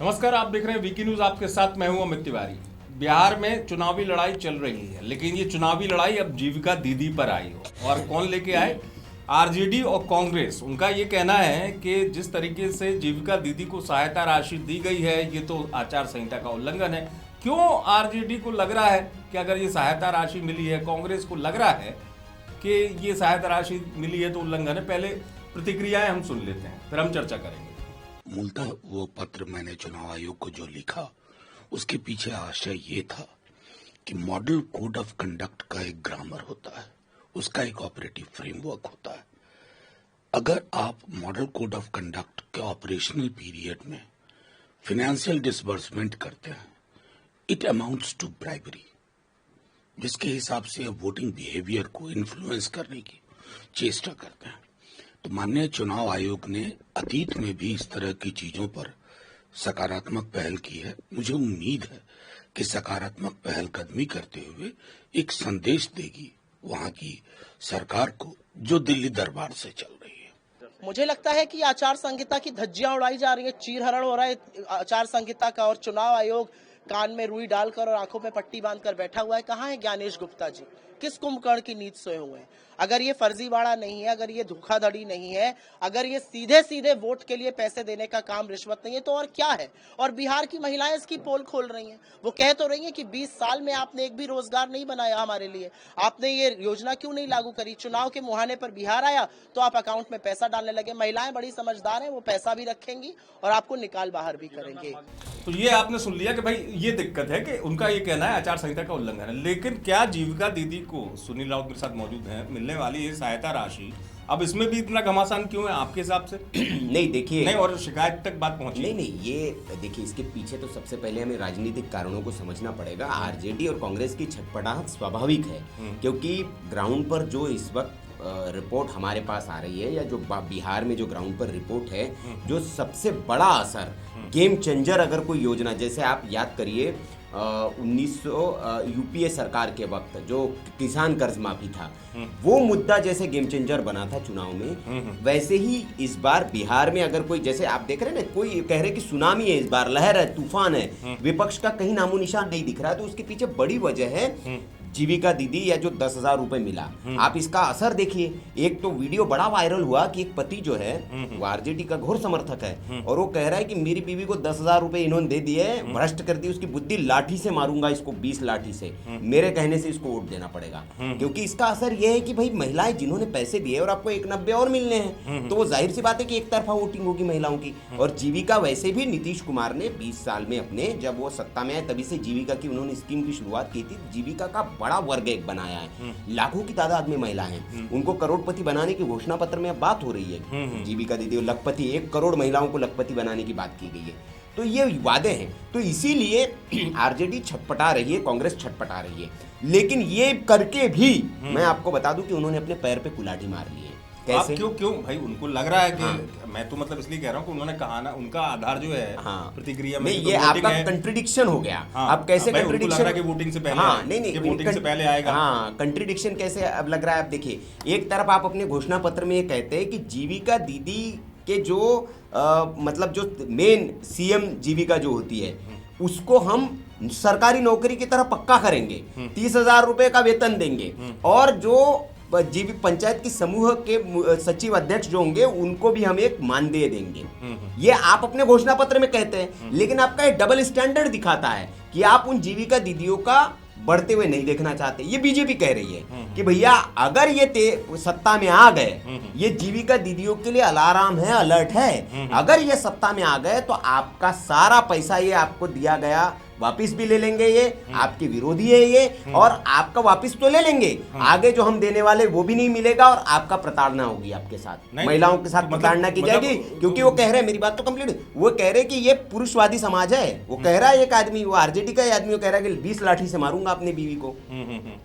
नमस्कार, आप देख रहे हैं वीकी न्यूज। आपके साथ मैं हूं अमित तिवारी। बिहार में चुनावी लड़ाई चल रही है, लेकिन ये चुनावी लड़ाई अब जीविका दीदी पर आई हो। और कौन लेके आए? आरजेडी और कांग्रेस। उनका ये कहना है कि जिस तरीके से जीविका दीदी को सहायता राशि दी गई है, ये तो आचार संहिता का उल्लंघन है। क्यों आरजेडी को लग रहा है कि अगर ये सहायता राशि मिली है, कांग्रेस को लग रहा है कि ये सहायता राशि मिली है तो उल्लंघन है? पहले प्रतिक्रियाएं हम सुन लेते हैं, फिर हम चर्चा करेंगे। मूलतः वो पत्र मैंने चुनाव आयोग को जो लिखा, उसके पीछे आशय ये था कि मॉडल कोड ऑफ कंडक्ट का एक ग्रामर होता है, उसका एक ऑपरेटिव फ्रेमवर्क होता है। अगर आप मॉडल कोड ऑफ कंडक्ट के ऑपरेशनल पीरियड में फाइनेंशियल डिसबर्समेंट करते हैं, इट अमाउंट्स टू ब्राइबरी, जिसके हिसाब से वोटिंग बिहेवियर को इन्फ्लुएंस करने की चेष्टा करते हैं। तो माननीय चुनाव आयोग ने अतीत में भी इस तरह की चीजों पर सकारात्मक पहल की है। मुझे उम्मीद है कि सकारात्मक पहलकदमी करते हुए एक संदेश देगी वहां की सरकार को, जो दिल्ली दरबार से चल रही है। मुझे लगता है कि आचार संहिता की धज्जियां उड़ाई जा रही है, चीरहरण हो रहा है आचार संहिता का, और चुनाव आयोग कान में रुई डालकर और आंखों में पट्टी बांधकर बैठा हुआ है। कहाँ है ज्ञानेश गुप्ता जी? किस कुंभकर्ण की नींद सोए हुए हैं? अगर ये फर्जीवाड़ा नहीं है, अगर ये धोखाधड़ी नहीं है, अगर ये सीधे सीधे वोट के लिए पैसे देने का काम रिश्वत नहीं है, तो और क्या है? और बिहार की महिलाएं इसकी पोल खोल रही हैं। वो कह तो रही हैं कि 20 साल में आपने एक भी रोजगार नहीं बनाया हमारे लिए, आपने ये योजना क्यों नहीं लागू करी? चुनाव के मुहाने पर बिहार आया तो आप अकाउंट में पैसा डालने लगे। महिलाएं बड़ी समझदार हैं, वो पैसा भी रखेंगी और आपको निकाल बाहर भी करेंगे। तो ये आपने सुन लिया कि भाई ये दिक्कत है कि उनका ये कहना है आचार संहिता का उल्लंघन है। लेकिन क्या जीविका दीदी को, सुनील राउत मेरे साथ मौजूद हैं, मिलने वाली ये सहायता राशि, अब इसमें भी इतना घमासान क्यों है आपके हिसाब से? नहीं देखिए, नहीं, और शिकायत तक बात पहुंची? नहीं, ये देखिए, इसके पीछे तो सबसे पहले हमें राजनीतिक कारणों को समझना पड़ेगा। आरजेडी और कांग्रेस की छटपटाहट स्वाभाविक है, क्योंकि ग्राउंड पर जो इस वक्त रिपोर्ट हमारे पास आ रही है, या जो बिहार में जो ग्राउंड पर रिपोर्ट है, जो सबसे बड़ा असर, गेम चेंजर अगर कोई योजना, जैसे आप याद करिए 1900 यूपीए सरकार के वक्त जो किसान कर्ज माफी था, वो मुद्दा जैसे गेम चेंजर बना था चुनाव में, वैसे ही इस बार बिहार में अगर कोई, जैसे आप देख रहे हैं ना, कोई कह रहे कि सुनामी है इस बार, लहर है, तूफान है, विपक्ष का कहीं नामो निशान नहीं दिख रहा है। तो उसके पीछे बड़ी वजह है जीविका दीदी, या जो 10,000 रुपए मिला। आप इसका असर देखिए। एक तो वीडियो बड़ा वायरल हुआ कि एक पति जो है वो आरजेडी का घोर समर्थक है, और वो कह रहा है कि मेरी बीवी को 10,000 रुपए इन्होंने दे दिए, भ्रष्ट कर दी, उसकी बुद्धि, लाठी से मारूंगा इसको, 20 लाठी से, मेरे कहने से इसको वोट देना पड़ेगा। क्योंकि इसका असर यह है कि भाई महिलाएं जिन्होंने पैसे दिए और आपको 190 और मिलने हैं, तो वो जाहिर सी बात है कि एक तरफा वोटिंग होगी महिलाओं की। और जीविका, वैसे भी नीतीश कुमार ने 20 साल में अपने, जब वो सत्ता में आए तभी से जीविका की उन्होंने स्कीम की शुरुआत की थी। जीविका का बड़ा वर्ग एक बना है, लाखों की तादाद में महिला हैं, उनको करोड़पति बनाने की घोषणा पत्र में बात हो रही है। जीविका दीदी लखपति, 1 करोड़ महिलाओं को लखपति बनाने की बात की गई है। तो ये वादे हैं, तो इसीलिए आरजेडी छटपटा रही है, कांग्रेस छटपटा रही है। लेकिन ये करके भी मैं आपको बता दूं कि उन्होंने अपने पैर पे कुल्हाड़ी मार ली है। कैसे? क्यों भाई? उनको लग रहा है कि मैं तो मतलब इसलिए कह रहा हूँ कि उन्होंने कहा ना, उनका आधार जो है प्रतिक्रिया में, नहीं, ये आपका कंट्रडिक्शन हो गया। अब कैसे कंट्रडिक्शन? लग रहा है कि वोटिंग से पहले, नहीं, वोटिंग से पहले आएगा। हाँ, कंट्रडिक्शन कैसे अब लग रहा है? आप देखिए, एक तरफ आप अपने घोषणा पत्र में ये कहते हैं कि जीविका दीदी के जो मतलब जो मेन सीएम जीविका जो होती है, उसको हम सरकारी नौकरी की तरह पक्का करेंगे, 30,000 रुपए का वेतन देंगे, और जो जीविका पंचायत की समूह के सचिव अध्यक्ष जो होंगे उनको भी हम एक मानदेय देंगे। ये आप अपने घोषणा पत्र में कहते हैं, लेकिन आपका एक डबल स्टैंडर्ड दिखाता है कि आप उन जीविका दीदियों का बढ़ते हुए नहीं देखना चाहते। ये बीजेपी कह रही है कि भैया अगर ये सत्ता में आ गए, ये जीविका दीदियों के लिए अलार्म है, अलर्ट है। अगर ये सत्ता में आ गए तो आपका सारा पैसा ये आपको दिया गया वापिस भी ले लेंगे, ये आपके विरोधी है ये, और आपका वापिस तो ले लेंगे, आगे जो हम देने वाले वो भी नहीं मिलेगा, और आपका प्रताड़ना होगी आपके साथ, महिलाओं के साथ प्रताड़ना की जाएगी। क्योंकि वो कह रहे हैं, मेरी बात तो कंप्लीट, वो कह रहे हैं कि ये पुरुषवादी समाज है। वो कह रहा है एक आदमी, वो आरजेडी का आदमी, वो कह रहा है कि 20 लाठी से मारूंगा अपनी बीवी को,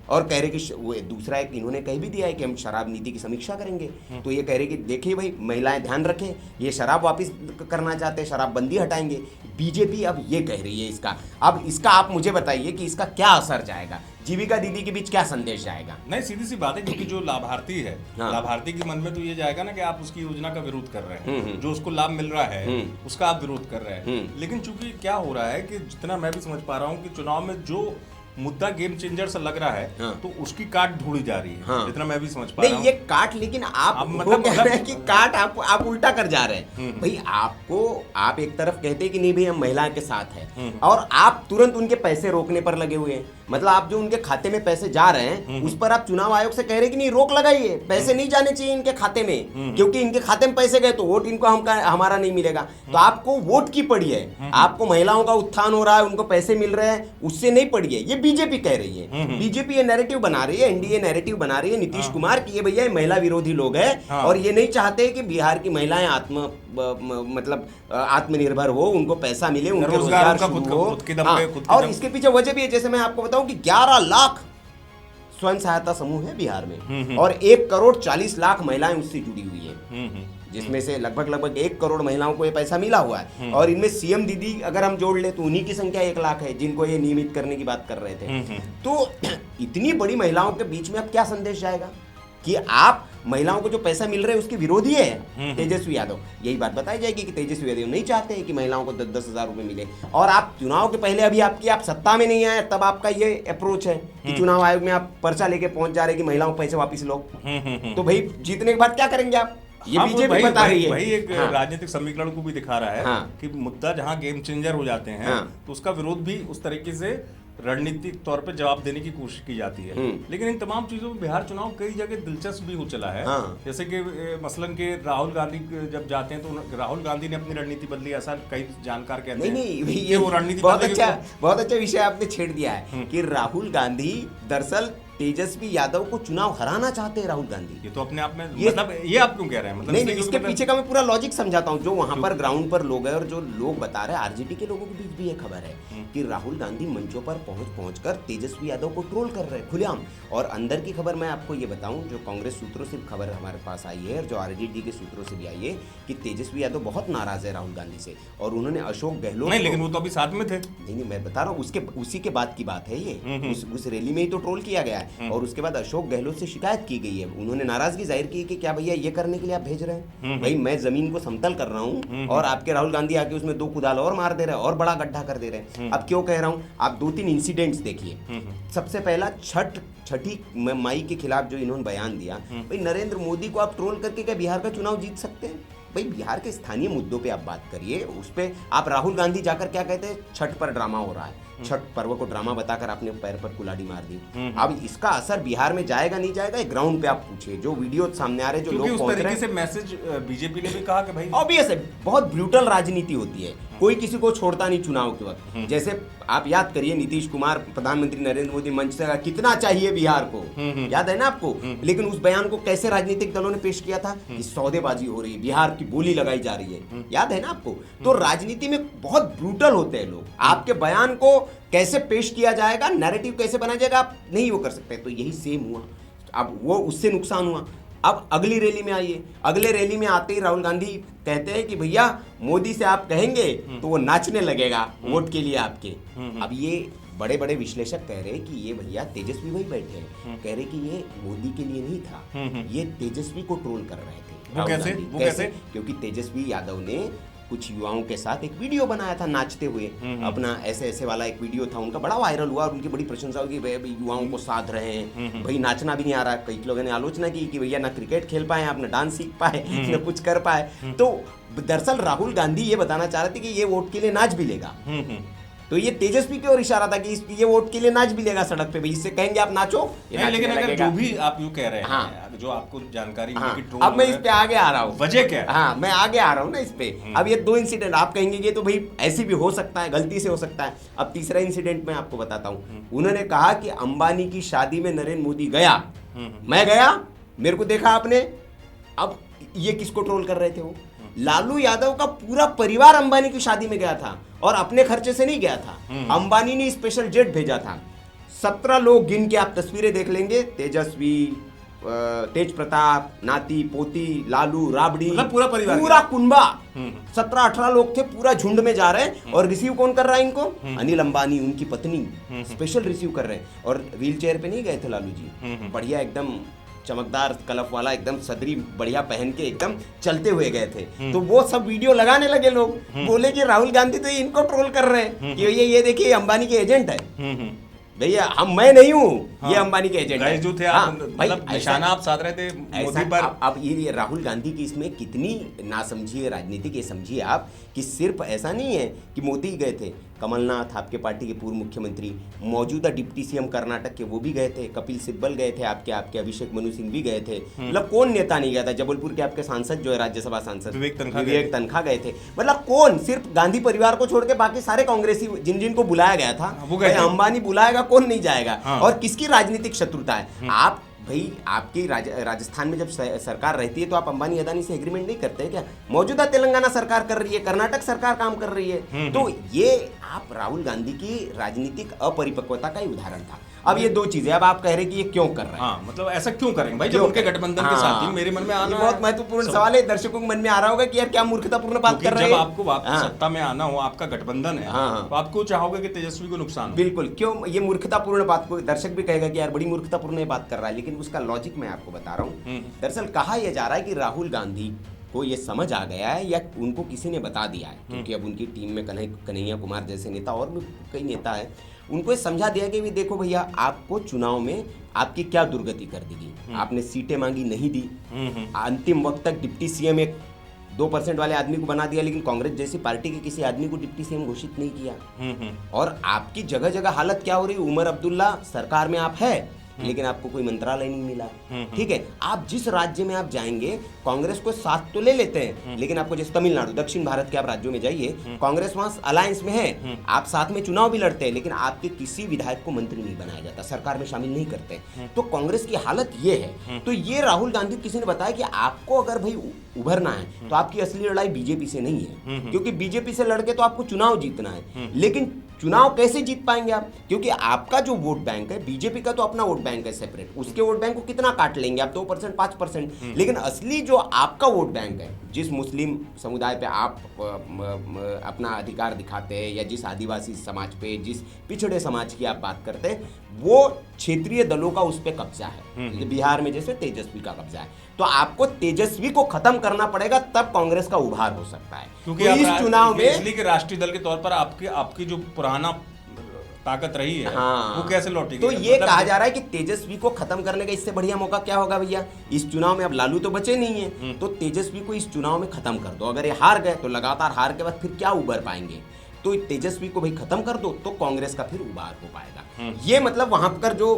और कह रहे कि वो दूसरा एक इन्होंने कह भी दिया है कि हम शराब नीति की समीक्षा करेंगे। तो ये कह रहे कि देखिए भाई, महिलाएं ध्यान रखें, ये शराब वापिस करना चाहते हैं, शराब बंदी हटाएंगे। बीजेपी अब ये कह रही है इसका। अब इसका आप मुझे बताइए कि इसका क्या असर जाएगा, जीविका दीदी के बीच क्या संदेश जाएगा? नहीं, सीधी सी बात है, क्योंकि जो लाभार्थी है, हाँ। लाभार्थी के मन में तो ये जाएगा ना कि आप उसकी योजना का विरोध कर रहे हैं, जो उसको लाभ मिल रहा है उसका आप विरोध कर रहे हैं। लेकिन चूंकि क्या हो रहा है कि जितना मैं भी समझ पा रहा हूँ कि चुनाव में जो मुद्दा गेम चेंजर सा लग रहा है, हाँ। तो उसकी काट ढूंढी जा रही है, हाँ। जितना मैं भी समझ पा रहा नहीं हूँ। ये काट, लेकिन आप अब वो मतलब- कह रहे हैं कि काट आप उल्टा कर जा रहे हैं। भाई आपको, आप एक तरफ कहते हैं कि नहीं भाई हम महिला के साथ हैं, और आप तुरंत उनके पैसे रोकने पर लगे हुए हैं। मतलब आप जो उनके खाते में पैसे जा रहे हैं उस पर आप चुनाव आयोग से कह रहे हैं कि नहीं रोक लगाइए, पैसे नहीं जाने चाहिए इनके खाते में, क्योंकि इनके खाते में पैसे गए तो वोट इनको हमारा नहीं मिलेगा। तो आपको वोट की पड़ी है, आपको महिलाओं का उत्थान हो रहा है, उनको पैसे मिल रहे हैं, उससे नहीं पड़ी है। ये बीजेपी कह रही है, बीजेपी ये नैरेटिव बना रही है, एनडीए नैरेटिव बना रही है, नीतीश कुमार की ये भैया ये महिला विरोधी लोग हैं और ये नहीं चाहते कि बिहार की महिलाएं आत्मनिर्भर हो, उनको पैसा मिले, उनके रोजगार उनका शुरू खुद हो। के दम हाँ, पे, खुद के और दम- इसके पीछे वजह भी है, जैसे मैं आपको बताऊं कि 11 लाख स्वयं सहायता समूह है बिहार में और 1 करोड़ 40 लाख महिलाएं उससे जुड़ी हुई है, जिसमें से लगभग 1 करोड़ महिलाओं को ये पैसा मिला हुआ है। और इनमें सीएम दीदी अगर हम जोड़ ले तो उन्हीं की संख्या 1 लाख है जिनको ये नियमित करने की बात कर रहे थे। तो इतनी बड़ी महिलाओं के बीच में अब क्या संदेश जाएगा कि आप महिलाओं को जो पैसा मिल रहा है उसके विरोधी है तेजस्वी यादव। यही बात बताई जाएगी कि तेजस्वी यादव नहीं चाहते हैं कि महिलाओं को 10-10 हजार रुपए मिले। और आप चुनाव के पहले अभी आप सत्ता में नहीं आए तब आपका ये अप्रोच है कि चुनाव आयोग में आप पर्चा लेके पहुंच जा रहे हैं कि महिलाओं को पैसे वापिस लो। तो भाई जीतने के बाद क्या करेंगे आप? ये बीजेपी बता रही है। वही एक हाँ। राजनीतिक समीकरण को भी दिखा रहा है हाँ। कि मुद्दा जहां गेम चेंजर हो जाते हैं हाँ। तो उसका विरोध भी उस तरीके से रणनीतिक तौर पे जवाब देने की कोशिश की जाती है। लेकिन इन तमाम चीजों में बिहार चुनाव कई जगह दिलचस्प भी हो चला है। हाँ। जैसे कि मसलन के राहुल गांधी जब जाते हैं तो राहुल गांधी ने अपनी रणनीति बदली, ऐसा कई जानकार कहते हैं। नहीं ये वो रणनीति बहुत बदलेगी बहुत अच्छा विषय आपने छेड़ दिया है कि राहुल गांधी दरअसल तेजस्वी यादव को चुनाव हराना चाहते हैं। राहुल गांधी ये तो अपने आप में ये- मतलब ये आप क्यों कह रहे हैं? मतलब नहीं इसलिए नहीं, इसके क्योंकि पीछे का मैं पूरा लॉजिक समझाता हूँ। जो वहां पर ग्राउंड पर लोग हैं और जो लोग बता रहे हैं, आरजेडी के लोगों के बीच भी ये खबर है कि राहुल गांधी मंचों पर पहुंच कर तेजस्वी यादव को ट्रोल कर रहे हैं खुलेआम। और अंदर की खबर मैं आपको ये बताऊं, जो कांग्रेस सूत्रों से खबर हमारे पास आई है और जो आरजेडी के सूत्रों से भी आई है कि तेजस्वी यादव बहुत नाराज है राहुल गांधी से और उन्होंने अशोक गहलोत नहीं, लेकिन वो तो अभी साथ में थे। नहीं, मैं बता रहा हूँ उसी के बाद की बात है ये। उस रैली में ही तो ट्रोल किया गया है और उसके बाद अशोक गहलोत से शिकायत की गई है। उन्होंने नाराजगी जाहिर की कि क्या भैया ये करने के लिए आप भेज रहे हैं? भाई मैं जमीन को समतल कर रहा हूँ और आपके राहुल गांधी आके उसमें 2 कुदाल और मार दे रहे हैं और बड़ा गड्ढा कर दे रहे हैं। अब क्यों कह रहा हूँ, आप 2-3 इंसिडेंट्स देखिए। सबसे पहला छठी मई के खिलाफ जो इन्होंने बयान दिया, भाई नरेंद्र मोदी को आप ट्रोल करके क्या बिहार का चुनाव जीत सकते हैं? भाई बिहार के स्थानीय मुद्दों पे आप बात करिए, उस पे आप राहुल गांधी जाकर क्या कहते हैं, छठ पर ड्रामा हो रहा है, छठ पर्व को ड्रामा बताकर आपने पैर पर कुल्हाड़ी मार दी। अब इसका असर बिहार में जाएगा नहीं जाएगा, ग्राउंड पे आप पूछिए, जो वीडियो सामने आ रहे, जो क्योंकि लोग उस पहुंच तरीके रहे से हैं। मैसेज बीजेपी ने भी कहा कि भाई ऑब्वियस है, बहुत ब्रूटल राजनीति होती है, कोई किसी को छोड़ता नहीं चुनाव के वक्त। जैसे आप याद करिए, नीतीश कुमार, प्रधानमंत्री नरेंद्र मोदी मंच से कहा कितना चाहिए बिहार को, याद है ना आपको? लेकिन उस बयान को कैसे राजनीतिक दलों ने पेश किया था कि सौदेबाजी हो रही है, बिहार की बोली लगाई जा रही है, याद है ना आपको? तो राजनीति में बहुत ब्रूटल होते हैं लोग। आपके बयान को कैसे पेश किया जाएगा, नैरेटिव कैसे बनाया जाएगा, आप नहीं वो कर सकते। तो यही सेम हुआ, अब वो उससे नुकसान हुआ। अब अगली रैली में आइए, अगले रैली में आते ही राहुल गांधी कहते हैं कि भैया मोदी से आप कहेंगे तो वो नाचने लगेगा वोट के लिए आपके। अब ये बड़े बड़े विश्लेषक कह रहे हैं कि ये भैया तेजस्वी वही बैठे हैं, कह रहे कि ये मोदी के लिए नहीं था, ये तेजस्वी को ट्रोल कर रहे थे। वो कैसे? वो कैसे? क्योंकि तेजस्वी यादव ने कुछ युवाओं के साथ एक वीडियो बनाया था नाचते हुए, अपना ऐसे ऐसे वाला एक वीडियो था, उनका बड़ा वायरल हुआ और उनकी बड़ी प्रशंसा हुई कि भाई युवाओं को साध रहे हैं, भाई नाचना भी नहीं आ रहा। कई लोगों ने आलोचना की कि भैया ना क्रिकेट खेल पाए आप, ना डांस सीख पाए, ना कुछ कर पाए। तो दरअसल राहुल गांधी ये बताना चाह रहे थे कि ये वोट के लिए नाच भी लेगा। तो ये तेजस्वी की ओर इशारा था कि ये वोट के लिए नाच भी लेगा सड़क पे, भाई इससे कहेंगे आप नाचो, ये नहीं, लेकिन नाचने अगर लगेगा। जो भी आप यूँ कह रहे हैं, हाँ। जो आपको जानकारी हाँ, मिली कि ट्रोल अब मैं हो इस रहा पे आगे आ रहा हूँ। वजह क्या है? हाँ, मैं आगे आ रहा हूँ ना इस पे। अब ये 2 इंसिडेंट आप कहेंगे ये तो भाई ऐसी भी हो सकता है, गलती से हो सकता है। अब तीसरा इंसिडेंट मैं आपको बताता हूँ। उन्होंने कहा कि अंबानी की शादी में नरेंद्र मोदी गया, मैं गया, मेरे को देखा आपने। अब ये किसको ट्रोल कर रहे थे? वो लालू यादव का पूरा परिवार अंबानी की शादी में गया था और अपने खर्चे से नहीं गया था, अंबानी ने स्पेशल जेट भेजा था। 17 लोग गिन के आप तस्वीरें देख लेंगे, तेजस्वी, तेज प्रताप, नाती पोती, लालू राबड़ी, मतलब पूरा परिवार, पूरा कुनबा, 17-18 लोग थे, पूरा झुंड में जा रहे हैं। और रिसीव कौन कर रहा है इनको? अनिल अंबानी, उनकी पत्नी स्पेशल रिसीव कर रहे हैं। और व्हील चेयर पे नहीं गए थे लालू जी, बढ़िया एकदम चमकदार कलफ वाला एकदम सदरी बढ़िया पहन के एकदम चलते हुए गए थे। तो वो सब वीडियो लगाने लगे लोग, बोले कि राहुल गांधी तो इनको ट्रोल कर रहे हैं कि ये देखिए अंबानी के एजेंट है। भैया मैं नहीं हूँ, ये अंबानी के एजेंट है। जो थे आप, मतलब निशाना आप साध रहे थे मोदी पर। अब ये राहुल गांधी की इसमें कितनी नासमझी है राजनीति की, समझिए आप कि सिर्फ ऐसा नहीं है कि मोदी गए थे, कमलनाथ आपके पार्टी के पूर्व मुख्यमंत्री, मौजूदा डिप्टी सीएम कर्नाटक के वो भी गए थे, कपिल सिब्बल गए थे, आपके अभिषेक मनु सिंह भी गए थे। मतलब कौन नेता नहीं गया था? जबलपुर के आपके सांसद जो है, राज्यसभा सांसद विवेक तनखा गए थे। मतलब कौन? सिर्फ गांधी परिवार को छोड़ के बाकी सारे कांग्रेसी जिन को बुलाया गया था, अंबानी बुलाएगा, कौन नहीं जाएगा? और किसकी राजनीतिक शत्रुता है? आप भाई, आपकी राजस्थान में जब सरकार रहती है तो आप अंबानी अदानी से एग्रीमेंट नहीं करते हैं क्या? मौजूदा तेलंगाना सरकार कर रही है, कर्नाटक सरकार काम कर रही है। तो ये आप राहुल गांधी की राजनीतिक अपरिपक्वता का ही उदाहरण था। अब ये दो चीजें, अब आप कह रहे हैं कि ये क्यों कर रहे हैं? हाँ, मतलब ऐसा क्यों करेंगे भाई, जब उनके गठबंधन के साथ ही मेरे मन में आना बहुत महत्वपूर्ण सवाल है। दर्शकों के मन में आ रहा होगा कि यार क्या मूर्खतापूर्ण बात कर रहे हैं। जब आपको वापस सत्ता में आना हो, आपका गठबंधन है, तो आप क्यों चाहोगे कि तेजस्वी को नुकसान हो? बिल्कुल, क्यों ये मूर्खतापूर्ण बात को दर्शक भी कहेगा कि यार बड़ी मूर्खतापूर्ण बात कर रहा है, लेकिन उसका लॉजिक मैं आपको बता रहा हूँ। दरअसल कहा यह जा रहा है कि राहुल गांधी को ये समझ आ गया है या उनको किसी ने बता दिया है, क्योंकि अब उनकी टीम में कन्हैया कुमार जैसे नेता और भी कई नेता है, उनको ये समझा दिया कि भी देखो भैया, आपको चुनाव में आपकी क्या दुर्गति कर देगी। आपने सीटें मांगी, नहीं दी, अंतिम वक्त तक डिप्टी सीएम एक 2% वाले आदमी को बना दिया, लेकिन कांग्रेस जैसी पार्टी के किसी आदमी को डिप्टी सीएम घोषित नहीं किया। और आपकी जगह जगह हालत क्या हो रही? उमर अब्दुल्ला सरकार में आप है, लेकिन आपको कोई मंत्रालय नहीं मिला। ठीक है, आप जिस राज्य में आप जाएंगे, कांग्रेस को साथ तो ले लेते हैं, लेकिन आपको जैसे तमिलनाडु, दक्षिण भारत के आप राज्यों में जाइए, कांग्रेस वहां अलायंस में है, आप साथ में चुनाव भी लड़ते हैं, लेकिन आपके किसी विधायक को मंत्री नहीं बनाया जाता, सरकार में शामिल नहीं करते। तो कांग्रेस की हालत ये है। तो ये राहुल गांधी किसी ने बताया कि आपको अगर भाई उभरना है तो आपकी असली लड़ाई बीजेपी से नहीं है, क्योंकि बीजेपी से लड़के तो आपको चुनाव जीतना है, लेकिन चुनाव कैसे जीत पाएंगे आप? क्योंकि आपका जो वोट बैंक है, बीजेपी का तो अपना वोट बैंक है सेपरेट, उसके वोट बैंक को कितना काट लेंगे आप? 2% 5%। लेकिन असली जो आपका वोट बैंक है, जिस मुस्लिम समुदाय पे आप अपना अधिकार दिखाते हैं, या जिस आदिवासी समाज पे, जिस पिछड़े समाज की आप बात करते हैं, वो क्षेत्रीय दलों का उस पर कब्जा है। बिहार में जैसे तेजस्वी का कब्जा है, तो आपको तेजस्वी को खत्म करना पड़ेगा, तब कांग्रेस का उभार हो सकता है। क्योंकि तो इस चुनाव में इसलिए कि राष्ट्रीय दल के तौर पर आपकी जो पुराना ताकत रही है, वो कैसे लौटेगी? तो ये कहा जा रहा है कि तेजस्वी को खत्म करने का इससे बढ़िया मौका क्या होगा भैया? इस चुनाव में अब लालू तो बचे नहीं है, तो तेजस्वी को इस चुनाव में खत्म कर दो। अगर ये हार गए तो लगातार हार के बाद फिर क्या उभर पाएंगे? तो तेजस्वी को भाई खत्म कर दो, तो कांग्रेस का फिर उभार हो पाएगा। ये मतलब वहां पर जो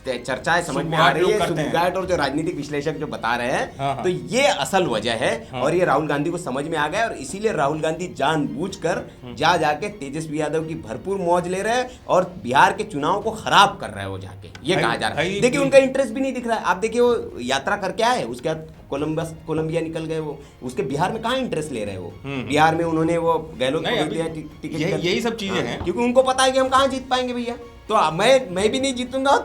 चर्चाएं समझ में आ रही है, सुबगाट और जो राजनीतिक विश्लेषक जो बता रहे हैं, तो ये असल वजह है। और ये राहुल गांधी को समझ में आ गया, और इसीलिए राहुल गांधी जानबूझकर जाके तेजस्वी यादव की भरपूर मौज ले रहे हैं और बिहार के चुनाव को खराब कर रहे हैं वो जाके, ये कहा जा रहा है। देखिए उनका इंटरेस्ट भी नहीं दिख रहा है। आप देखिए वो यात्रा करके आए, उसके बाद कोलंबिया निकल गए, वो उसके बिहार में कहाँ इंटरेस्ट ले रहे हो? बिहार में उन्होंने वो गहलोत को दिया टिकट, यही सब चीजें हैं, क्योंकि उनको पता है कि हम कहाँ जीत पाएंगे भैया। तो मैं भी नहीं जीतूंगा,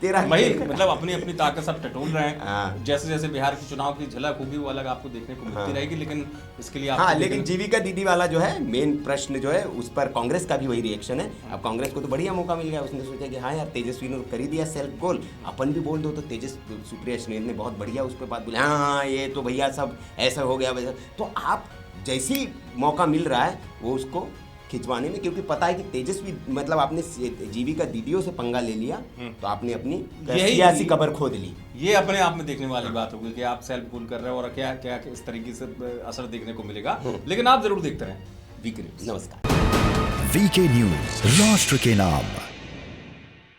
तेरा भाई मतलब अपनी ताकत सब टटोल रहे हैं। जैसे जैसे बिहार के चुनाव की झलक होगी वो अलग आपको देखने को मिलती रहेगी, लेकिन इसके लिए लेकिन जीविका दीदी वाला जो है मेन प्रश्न जो है, उस पर कांग्रेस का भी वही रिएक्शन है। अब कांग्रेस को तो बढ़िया मौका मिल गया, उसने सोचा कि हाँ यार तेजस्वी ने कर ही दिया सेल्फ गोल, अपन भी बोल दो। तो तेजस्वी सुप्रिया सुनील ने बहुत बढ़िया उस पर बात बोली, हाँ ये तो भैया सब ऐसा हो गया वैसा। तो आप जैसी मौका मिल रहा है वो उसको खिंचवाने में, क्योंकि पता है कि तेजस्वी मतलब आपने जीविका दीदियों से पंगा ले लिया तो आपने अपनी सियासी कबर खोद ली। ये अपने आप में देखने वाली बात होगी कि आप सेल्फ गोल कर रहे हो और क्या क्या इस तरीके से असर देखने को मिलेगा। लेकिन आप जरूर देखते रहें वीके न्यूज। नमस्कार। वीके न्यूज, राष्ट्र के नाम।